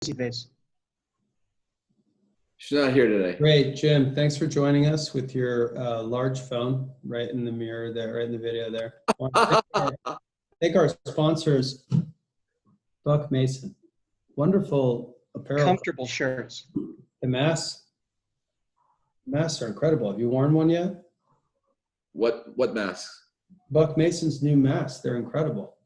face. She's not here today. Great, Jim. Thanks for joining us with your large phone right in the mirror there, right in the video there. I want to thank our sponsors, Buck Mason. Wonderful apparel. Comfortable shirts. The masks are incredible. Have you worn one yet? What mask? Buck Mason's new masks. They're incredible.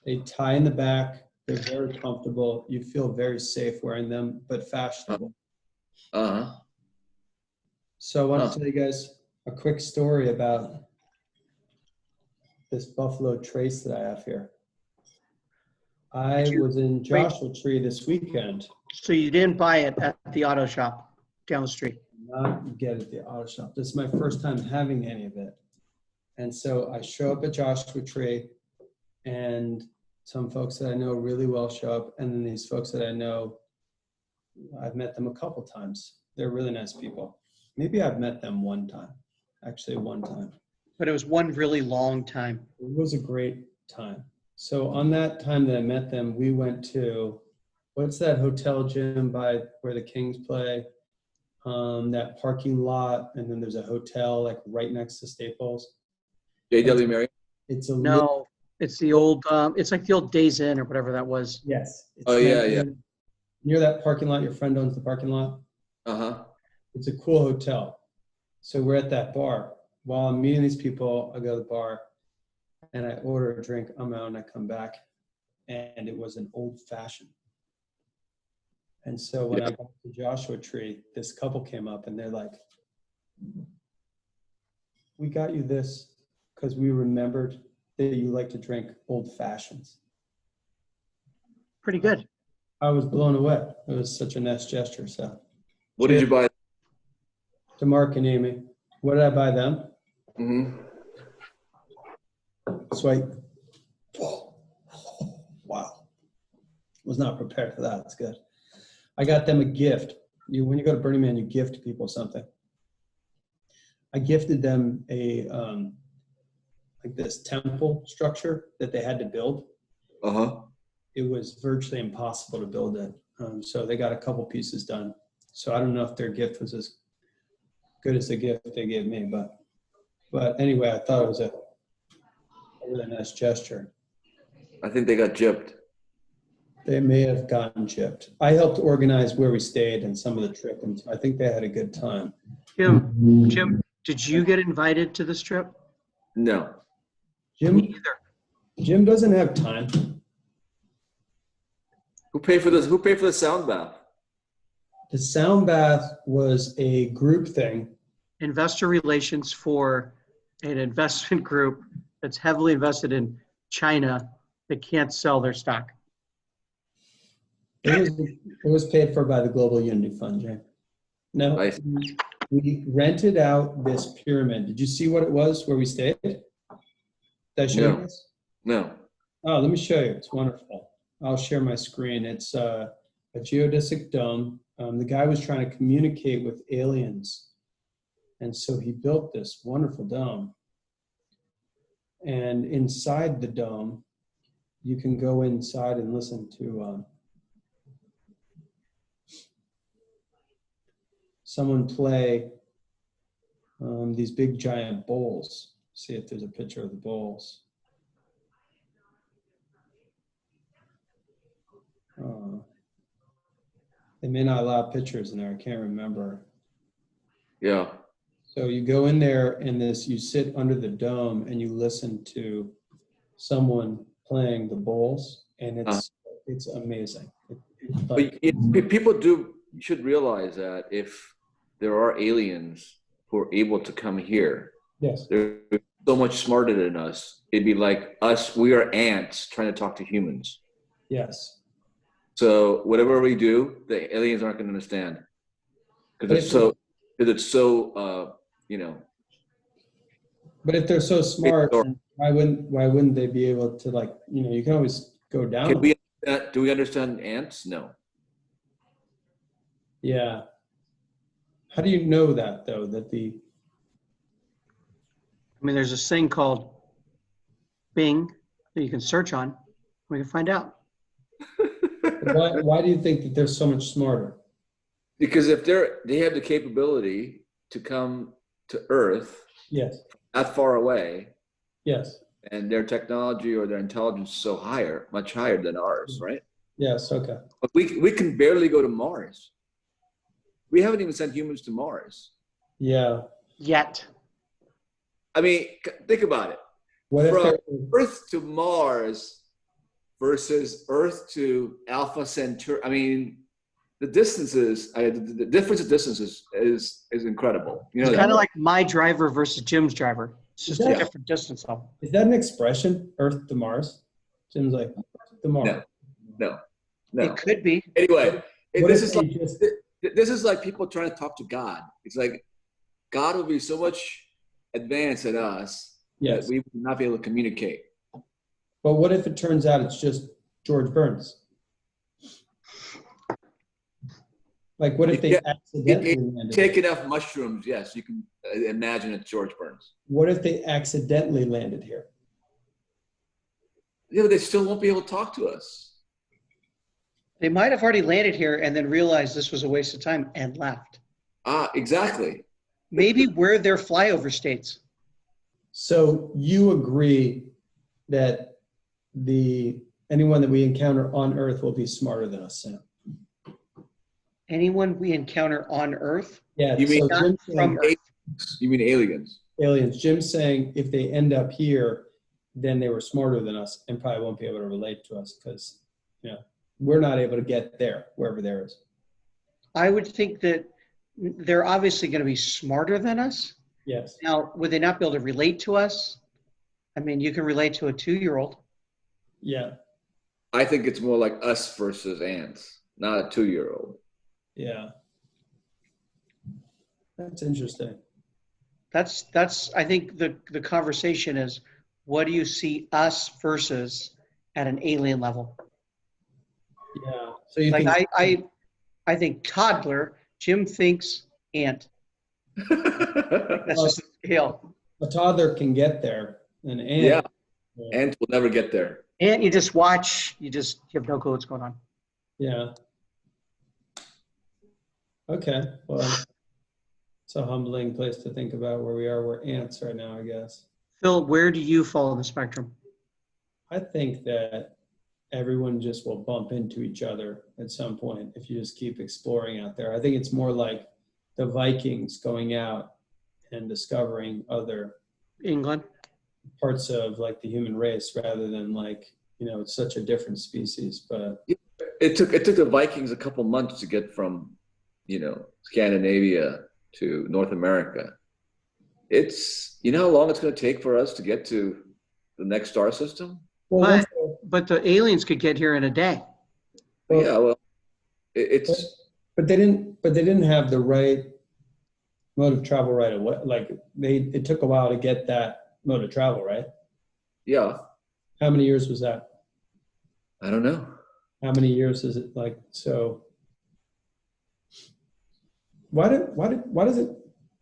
They tie in the back. They're very comfortable. You feel very safe wearing them, but fashionable. Uh-huh. So I want to tell you guys a quick story about this Buffalo Trace that I have here. I was in Joshua Tree this weekend. So you didn't buy it at the auto shop down the street? Not get it at the auto shop. This is my first time having any of it. And so I show up at Joshua Tree, and some folks that I know really well show up, and then these folks that I know, I've met them a couple times. They're really nice people. Maybe I've met them one time, actually one time. But it was one really long time. It was a great time. So on that time that I met them, we went to, what's that hotel, Jim, by where the Kings play? That parking lot, and then there's a hotel like right next to Staples. JW Marriott? It's a No, it's the old, it's like the old Days Inn or whatever that was. yes. It's Oh, yeah. Near that parking lot, your friend owns the parking lot. Uh-huh. It's a cool hotel. So we're at that bar. While I'm meeting these people, I go to the bar and I order a drink. I'm out and I come back, and it was an old fashioned. And so when I got to Joshua Tree, this couple came up and they're like, "We got you this because we remembered that you like to drink old fashions." Pretty good. I was blown away. It was such a nice gesture. So What did you buy? to Mark and Amy, what did I buy them? Mm-hmm. Swipe. Wow. Was not prepared for that. It's good. I got them a gift. When you go to Burning Man, you gift people something. I gifted them a like this temple structure that they had to build. Uh-huh. It was virtually impossible to build it. So they got a couple pieces done. So I don't know if their gift was as good as the gift they gave me, but anyway, I thought it was a really nice gesture. I think they got gypped. They may have gotten chipped. I helped organize where we stayed and some of the trip, and I think they had a good time. Jim, did you get invited to this trip? No. Me Jim, either. Jim doesn't have time. Who paid for this? Who paid for the sound bath? The sound bath was a group thing. Investor relations for an investment group that's heavily invested in China that can't sell their stock. It was paid for by the Global Unity Fund, Jim. No, Nice. we rented out this pyramid. Did you see what it was where we stayed? Did I show you No. this? No. Oh, let me show you. It's wonderful. I'll share my screen. It's a geodesic dome. The guy was trying to communicate with aliens. And so he built this wonderful dome. And inside the dome, you can go inside and listen to someone play these big giant bowls. See if there's a picture of the bowls. They may not allow pictures in there. I can't remember. Yeah. So you go in there and you sit under the dome and you listen to someone playing the bowls, and it's amazing. But people should realize that if there are aliens who are able to come here, Yes. they're so much smarter than us. It'd be like us, we are ants trying to talk to humans. Yes. So whatever we do, the aliens aren't going to understand. Because it's so, you know. But if they're so smart, then why wouldn't they be able to, like, you can always go down. Do we understand ants? No. Yeah. How do you know that, though, There's this thing called Bing that you can search on. We can find out. Why do you think that they're so much smarter? Because if they have the capability to come to Earth Yes, that far away, yes, and their technology or their intelligence is so higher, much higher than ours, right? yes, okay. But we can barely go to Mars. We haven't even sent humans to Mars. Yeah. Yet. I mean, think about it. What if From they're, Earth to Mars versus Earth to Alpha Centauri. I mean, the distances, the difference of distances is incredible. You know It's that, kind of right? like my driver versus Jim's driver. It's just a Yeah. different distance level. is that an expression, Earth to Mars? Jim's like, Earth to Mars. No. It could be. Anyway, What this if is they like just, this is like people trying to talk to God. It's like God will be so much advanced than us yes, that we will not be able to communicate. but what if it turns out it's just George Burns? Like, what if they Yeah, accidentally If you landed take here? enough mushrooms, yes, you can imagine it's George Burns. What if they accidentally landed here? Yeah, but they still won't be able to talk to us. They might have already landed here and then realized this was a waste of time and left. Exactly. Maybe we're their flyover states. So you agree that anyone that we encounter on Earth will be smarter than us, Sam? Anyone we encounter on Earth, Yeah. You mean so not Jim's from saying Earth. You mean aliens? aliens. Jim's saying if they end up here, then they were smarter than us and probably won't be able to relate to us because, we're not able to get there, wherever there is. I would think that they're obviously going to be smarter than us. Yes. Now, would they not be able to relate to us? I mean, you can relate to a 2-year-old. Yeah. I think it's more like us versus ants, not a 2-year-old. Yeah. That's interesting. That's I think the conversation is, what do you see us versus at an alien level? Yeah. So you Like think I think toddler, Jim thinks ant. That's just the scale. a toddler can get there, an ant. Yeah, ants will never get there. Ant, you just watch, you have no clue what's going on. Yeah. Okay. Well, it's a humbling place to think about where we are. We're ants right now, I guess. Phil, where do you fall in the spectrum? I think that everyone just will bump into each other at some point if you just keep exploring out there. I think it's more like the Vikings going out and discovering other England? parts of like the human race rather than like, it's such a different species. But It took the Vikings a couple months to get from, Scandinavia to North America. It's how long it's going to take for us to get to the next star system? well, But the aliens could get here in a day. Well- Yeah, well, it's but they didn't have the right mode of travel right away. Like it took a while to get that mode of travel, right? yeah. How many years was that? I don't know. How many years is it like? So why does it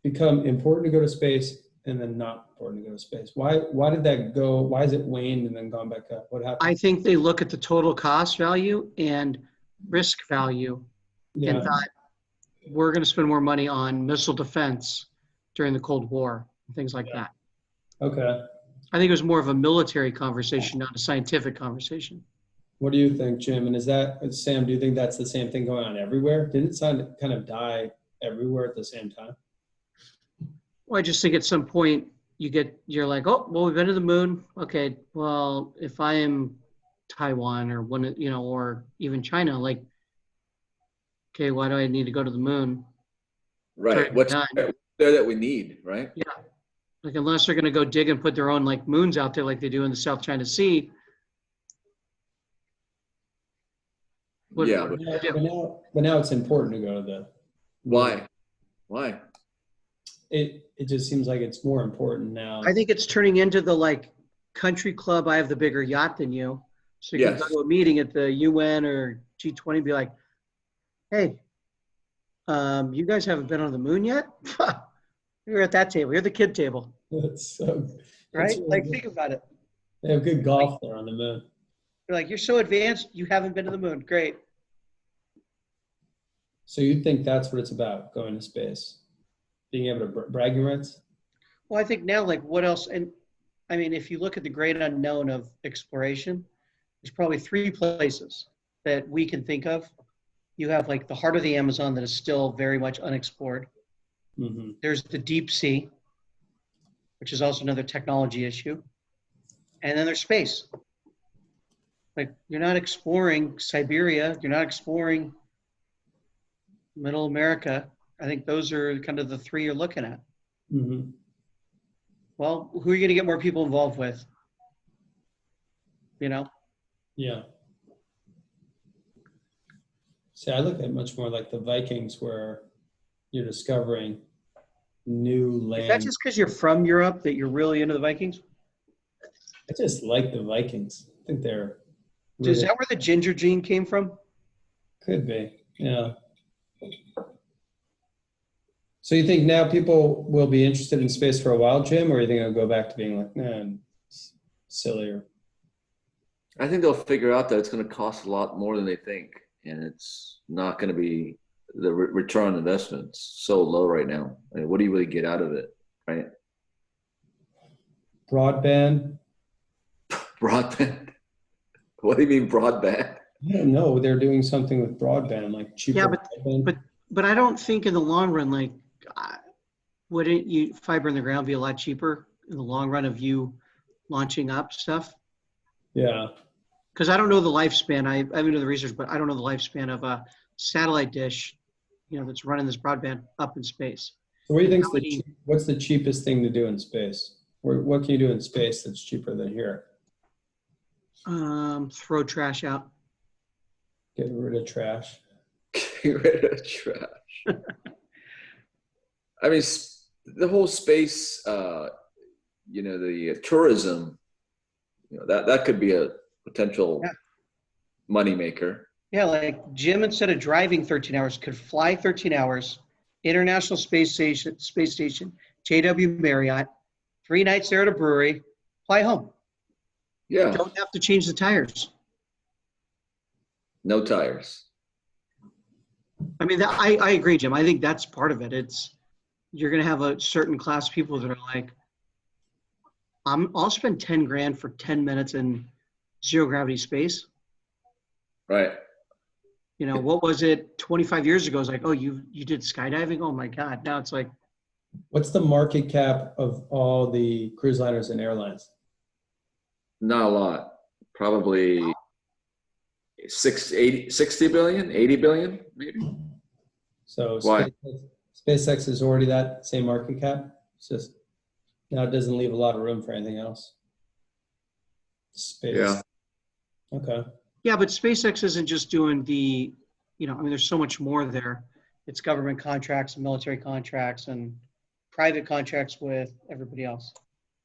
become important to go to space and then not important to go to space? Why did that go? Why is it waned and then gone back up? What happened? I think they look at the total cost value and risk value Yeah. and thought, we're going to spend more money on missile defense during the Cold War and things like that. Okay. I think it was more of a military conversation, not a scientific conversation. What do you think, Jim? And is that, Sam, do you think that's the same thing going on everywhere? Didn't it kind of die everywhere at the same time? Well, I just think at some point you're like, oh, well, we've been to the moon. Okay, well, if I am Taiwan or or even China, like, okay, why do I need to go to the moon? Right. What's there that we need, right? Yeah. Like, unless they're going to go dig and put their own like moons out there like they do in the South China Sea. Yeah, But now it's important to go to the. Why? It just seems like it's more important now. I think it's turning into the like country club. I have the bigger yacht than you. So you can Yes. go to a meeting at the UN or G20 and be like, hey, you guys haven't been on the moon yet? You're at that table. You're the kid table, It's so, right? it's really Like, good. think about it. They have good golf there on the moon. You're like, you're so advanced, you haven't been to the moon. Great. So you think that's what it's about, going to space? Being able to bragging rights? Well, I think now, like, what else? And I mean, if you look at the great unknown of exploration, there's probably three places that we can think of. You have like the heart of the Amazon that is still very much unexplored. Mm-hmm. There's the deep sea, which is also another technology issue. And then there's space. Like, you're not exploring Siberia, you're not exploring Middle America. I think those are kind of the three you're looking at. Mm-hmm. Well, who are you going to get more people involved with? You know? Yeah. See, I look at it much more like the Vikings, where you're discovering new land. Is that just because you're from Europe that you're really into the Vikings? I just like the Vikings. I think they're Is that where the ginger gene came from? could be. Yeah. So you think now people will be interested in space for a while, Jim, or you think it'll go back to being like, man, sillier? I think they'll figure out that it's going to cost a lot more than they think, and it's not going to be the return on investment so low right now. I mean, what do you really get out of it, right? Broadband? Broadband. What do you mean broadband? I don't know. They're doing something with broadband, like cheaper. Yeah, broadband. but I don't think in the long run, like, wouldn't you fiber in the ground be a lot cheaper in the long run of you launching up stuff? Yeah. Because I don't know the lifespan. I haven't done the research, but I don't know the lifespan of a satellite dish, that's running this broadband up in space. So what do you think? What's the cheapest thing to do in space? What can you do in space that's cheaper than here? Throw trash out. Get rid of trash. Get rid of trash. I mean, the whole space, the tourism, that could be a potential moneymaker. Yeah, like Jim, instead of driving 13 hours, could fly 13 hours, International Space Station, JW Marriott, 3 nights there at a brewery, fly home. Yeah. You don't have to change the tires. No tires. I mean, I agree, Jim. I think that's part of it. You're going to have a certain class of people that are like, I'll spend 10 grand for 10 minutes in zero gravity space. Right. What was it 25 years ago? It was like, oh, you did skydiving? Oh my God. Now it's like, what's the market cap of all the cruise liners and airlines? Not a lot. Probably 60 billion, 80 billion, maybe. So Why? SpaceX is already that same market cap. It's just now it doesn't leave a lot of room for anything else. Space. Yeah. Okay. yeah, but SpaceX isn't just doing there's so much more there. It's government contracts and military contracts and private contracts with everybody else.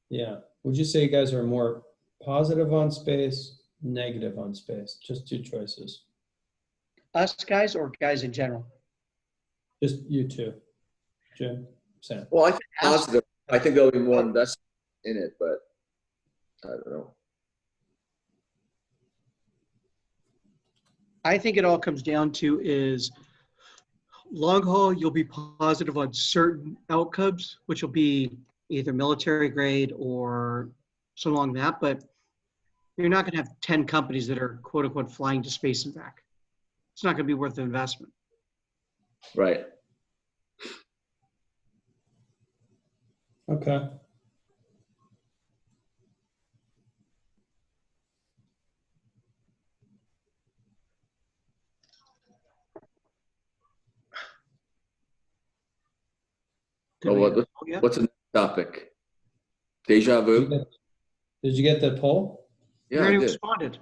Yeah. Would you say you guys are more positive on space, negative on space? Just two choices. Us guys or guys in general? Just you two. Jim, Sam. Well, I think positive. I think there'll be more investment in it, but I don't know. I think it all comes down to is long haul, you'll be positive on certain outcomes, which will be either military grade or so along that, but you're not going to have 10 companies that are quote unquote flying to space and back. It's not going to be worth the investment. Right. Okay. What's the topic? Deja vu? Did you get the poll? You Yeah, I already did. responded.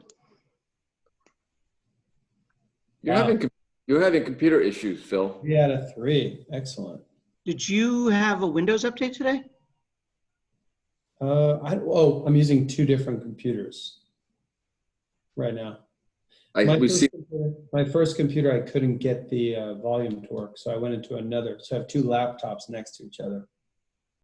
You're having computer issues, Phil. 3 out of 3. Excellent. Did you have a Windows update today? I'm using 2 different computers right now. My first computer, I couldn't get the volume to work, so I went into another. So I have 2 laptops next to each other.